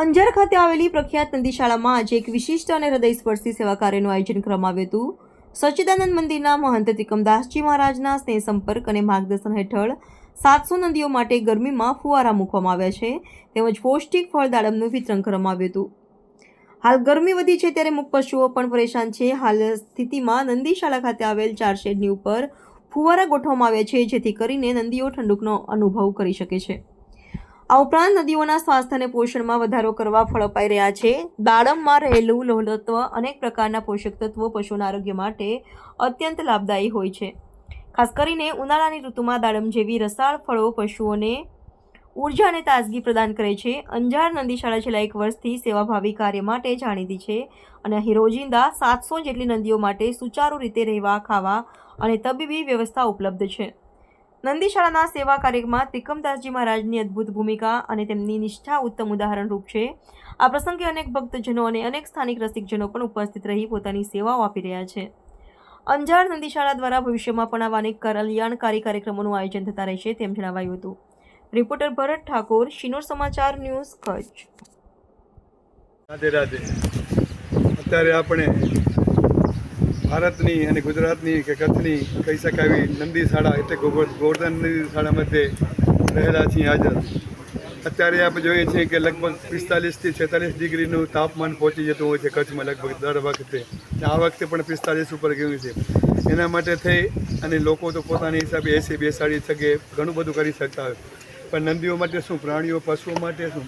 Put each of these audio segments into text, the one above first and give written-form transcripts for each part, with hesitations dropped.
અંજાર ખાતે આવેલી પ્રખ્યાત નદી શાળામાં આજે એક વિશિષ્ટ અને હૃદયસ્પર્શી સેવા કાર્યનું આયોજન કરવામાં આવ્યું હતું। સચ્ચિદાનંદ મંદિરના મહંત ત્રિકમદાસજી મહારાજના સ્નેહ સંપર્ક અને માર્ગદર્શન હેઠળ 700 નદીઓ માટે ગરમીમાં ફુવારા મૂકવામાં આવ્યા છે, તેમજ પૌષ્ટિક ફળ દાડમનું વિતરણ કરવામાં આવ્યું હતું। હાલ ગરમી વધી છે ત્યારે મુક પશુઓ પણ પરેશાન છે। હાલ સ્થિતિમાં નંદી શાળા ખાતે આવેલ 4 શેડની ઉપર ફુવારા ગોઠવવામાં આવ્યા છે, જેથી કરીને નદીઓ ઠંડકનો અનુભવ કરી શકે છે। આ ઉપરાંત નદીઓના સ્વાસ્થ્ય અને પોષણમાં વધારો કરવા ફળ અપાઈ રહ્યા છે। દાડમમાં રહેલું લોહતત્વ અનેક પ્રકારના પોષક તત્વો પશુના આરોગ્ય માટે અત્યંત લાભદાયી હોય છે। ખાસ કરીને ઉનાળાની ઋતુમાં દાડમ જેવી રસાળ ફળો પશુઓને ઉર્જા અને તાજગી પ્રદાન કરે છે। અંજાર નદી શાળા છેલ્લા 1 વર્ષથી સેવાભાવી કાર્ય માટે જાણીતી છે અને અહીં રોજિંદા 700 જેટલી નદીઓ માટે સુચારુ રીતે રહેવા, ખાવા અને તબીબી વ્યવસ્થા ઉપલબ્ધ છે। નંદી શાળાના સેવા કાર્યમાં ત્રિકમદાસજી મહારાજની અદ્ભુત ભૂમિકા અને તેમની નિષ્ઠા ઉત્તમ ઉદાહરણરૂપ છે। આ પ્રસંગે અનેક ભક્તજનો અને અનેક સ્થાનિક રસિકજનો પણ ઉપસ્થિત રહી પોતાની સેવાઓ આપી રહ્યા છે। અંજાર નંદી શાળા દ્વારા ભવિષ્યમાં પણ આવા અનેક કલ્યાણકારી કાર્યક્રમોનું આયોજન થતા રહેશે તેમ જણાવાયું હતું। રિપોર્ટર ભરત ઠાકોર, શિનોર સમાચાર ન્યૂઝ, કચ્છ। રાધે રાધે। અત્યારે આપણે ભારતની અને ગુજરાતની કે કચ્છની કહી શકાય એવી નંદી શાળા એટલે ગોવર્ધન નદી શાળાमध्ये રહેલા છીએ હાજર। અત્યારે આપણે જોઈએ છીએ કે લગભગ 45 થી 46 ડિગ્રીનું તાપમાન પહોંચી જતું હોય છે કચ્છમાં લગભગ દર વખતે। આ વખતે પણ 45 ઉપર ગયું છે। એના માટે થઈ અને લોકો તો પોતાની હિસાબે એસી બેસાડી શકે, ઘણું બધું કરી શકતા હોય, પણ નદીઓ માટે શું, પ્રાણીઓ પશુઓ માટે શું,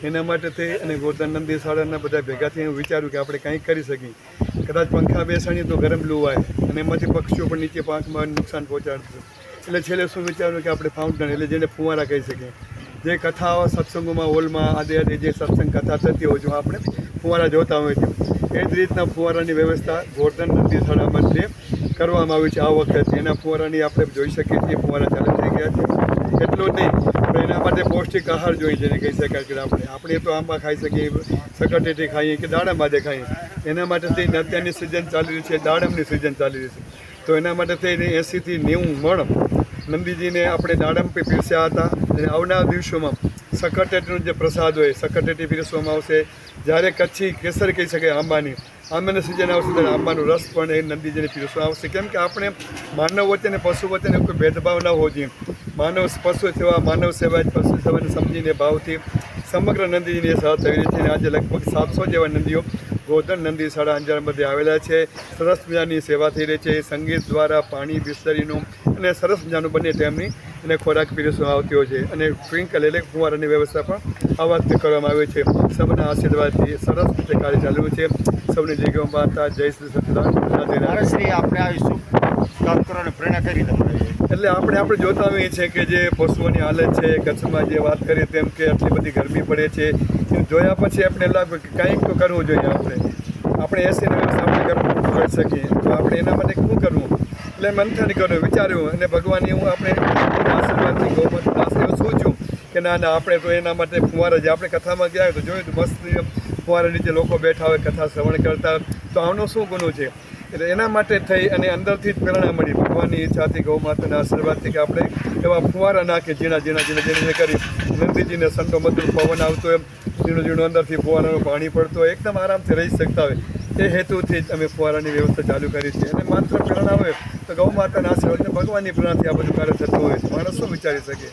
એના માટે થઈ અને ગોવર્ધન નદી શાળાના બધા ભેગા થઈ હું વિચાર્યું કે આપણે કંઈક કરી શકીએ। કદાચ પંખા બેસાડીએ તો ગરમ લૂ આવે અને એમાંથી પક્ષીઓ પણ નીચે પાંખમાં નુકસાન પહોંચાડશે। એટલે છેલ્લે શું વિચાર્યું કે આપણે ફાઉન્ટેન એટલે જેને ફુવારા કહી શકીએ, જે કથાઓ સત્સંગોમાં હોલમાં આદે આદે જે સત્સંગ કથા થતી હોય જો આપણે ફુવારા જોતા હોય છે, એ જ રીતના ફુવારાની વ્યવસ્થા ગોવર્ધન નદી શાળામાં કરવામાં આવી છે। આ વખતે એના ફુવારાની આપણે જોઈ શકીએ છીએ, ફુવારા ચાલુ થઈ ગયા છે। એટલું જ નહીં પણ એના માટે પૌષ્ટિક આહાર જોઈએ, જેને કહી શકાય કે આપણે તો આંબા ખાઈ શકીએ, સકટેટી ખાઈએ કે દાડમ આદે ખાઈએ। એના માટે થઈને અત્યારની સિઝન ચાલી રહી છે, દાડમની સિઝન ચાલી રહી છે, તો એના માટે થઈને 80 થી 90 મણ નંદીજીને આપણે દાડમ પીરસ્યા હતા અને આવનાર દિવસોમાં સકટેટીનો જે પ્રસાદ હોય સકટેટી પીરસવામાં આવશે। જ્યારે કચ્છી કેસર કહી શકાય આંબાની સિઝન આવશે ત્યારે આંબાનો રસ પણ એ નંદીજીને પીરસવામાં આવશે। કેમ કે આપણે માનવ વચ્ચે અને પશુ વચ્ચે કોઈ ભેદભાવ ન હોવો જોઈએ। પશુ સેવા પશુ સેવાને સમજીને ભાવથી સમગ્ર નદીની સેવા થઈ રહી છે અને આજે લગભગ 700 જેવા નદીઓ ગોવર્ધન નદી શાળા અંજારमध्ये આવેલા છે। સરસ મજાની સેવા થઈ રહી છે, સંગીત દ્વારા, પાણી બિસ્તરીનું અને સરસ મજાનું બંને ટાઈમની એને ખોરાક પીરસવામાં આવતી હોય છે અને સ્પ્રિંકલ એટલે ફુવારાની વ્યવસ્થા પણ આ વખતે કરવામાં આવી છે। સૌના આશીર્વાદથી સરસ રીતે કાર્ય ચાલુ છે। સૌની જગ્યાઓ માતા જય શ્રી સચ્ચિદાનંદ શ્રી આપણે આવીશું કામ કરવાની પ્રેરણા કરી તમારે એટલે આપણે જોતા હોઈએ છીએ કે જે પશુઓની હાલત છે કચ્છમાં જે વાત કરીએ તેમ કે આટલી બધી ગરમી પડે છે, એ જોયા પછી આપણે લાગે કે કંઈક તો કરવું જોઈએ। આપણે એસીની વ્યવસ્થા આપણે ગરમ કરી શકીએ તો આપણે એના માટે શું કરવું એટલે મંથન કર્યું, વિચાર્યું અને ભગવાનની હું આપણે આશીર્વાદથી ગૌમાતા આશીર્વાદ સૂચું કે ના આપણે તો એના માટે ફુવારા જે આપણે કથામાં ગયા તો જોયું તો મસ્ત ફુવારા નીચે લોકો બેઠા હોય કથા શ્રવણ કરતા, તો આનો શું ગુનો છે? એટલે એના માટે થઈ અને અંદરથી જ પ્રેરણા મળી ભગવાનની ઈચ્છાથી ગૌમાતાના આશીર્વાદથી કે આપણે એવા ફુવારા નાખીએ ઝીણા કરી નંદીજીને સંતો મધુર પવન આવતો હોય, ઝીણું અંદરથી ફુવારાનું પાણી પડતું હોય, એકદમ આરામથી રહી શકતા હોય, એ હેતુથી જ અમે ફુવારાની વ્યવસ્થા ચાલુ કરી છે। અને માત્ર પ્રેરણા હોય તો ગૌમાતાના આશીર્વાદ ભગવાનની પ્રેરણાથી આ બધું કાર્ય થતું હોય, માણસ શું વિચારી શકે।